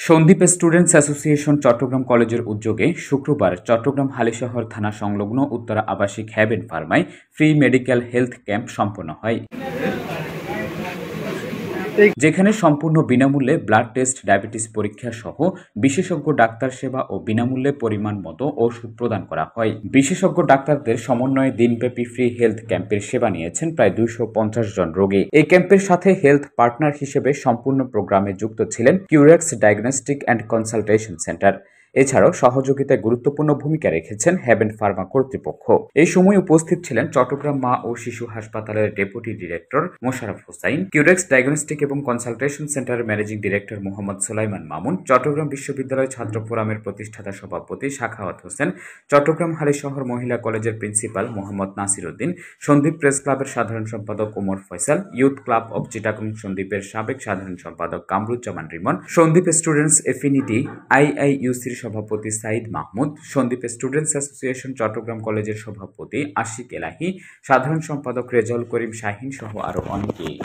Sandwip students association Chattogram কলেজের উদ্যোগে শুক্রবার চট্টগ্রাম হালিশহর থানা সংলগ্ন উত্তরা আবাসিক হ্যাভেন ফার্মায় ফ্রি মেডিকেল হেলথ ক্যাম্প সম্পন্ন হয়, যেখানে সম্পূর্ণ বিনামূল্যে ব্লাড টেস্ট, ডায়াবেটিস পরীক্ষা সহ বিশেষজ্ঞ ডাক্তার সেবা ও বিনামূল্যে পরিমাণ মতো ওষুধ প্রদান করা হয়। বিশেষজ্ঞ ডাক্তারদের সমন্বয়ে দিনব্যাপী ফ্রি হেলথ ক্যাম্পের সেবা নিয়েছেন প্রায় 250 জন রোগী। এই ক্যাম্পের সাথে হেলথ পার্টনার হিসেবে সম্পূর্ণ প্রোগ্রামে যুক্ত ছিলেন Curex diagnostic and consultation centre. এছাড়াও সহযোগিতায় গুরুত্বপূর্ণ ভূমিকা রেখেছেন হ্যাভেন ফার্মা কর্তৃপক্ষ। এই সময় উপস্থিত ছিলেন চট্টগ্রাম মা ও শিশু হাসপাতালের deputy director Mosharraf Hossain, Curex diagnostic এবং কনসালটেশন সেন্টারের ম্যানেজিং ডিরেক্টর মোহাম্মদ সুলাইমান মামুন, চট্টগ্রাম বিশ্ববিদ্যালয় ছাত্র ফোরামের প্রতিষ্ঠাতা সভাপতি সাখাওয়াত হোসেন, চট্টগ্রাম হালিশহর মহিলা কলেজের প্রিন্সিপাল মোহাম্মদ নাসির উদ্দিন, সন্দ্বীপ প্রেস ক্লাবের সাধারণ সম্পাদক Omar Faisal, youth club of Chittagong সন্দ্বীপের সাবেক সাধারণ সম্পাদক কামরুজ্জামান রিমন, সন্দ্বীপ স্টুডেন্টস এফিনিটি আইআইইউসির সভাপতি সাইদ মাহমুদ, সন্দ্বীপ স্টুডেন্টস অ্যাসোসিয়েশন চট্টগ্রাম কলেজের সভাপতি আশিক এলাহি, সাধারণ সম্পাদক রেজাউল করিম শাহিন সহ আরো অনেকেই।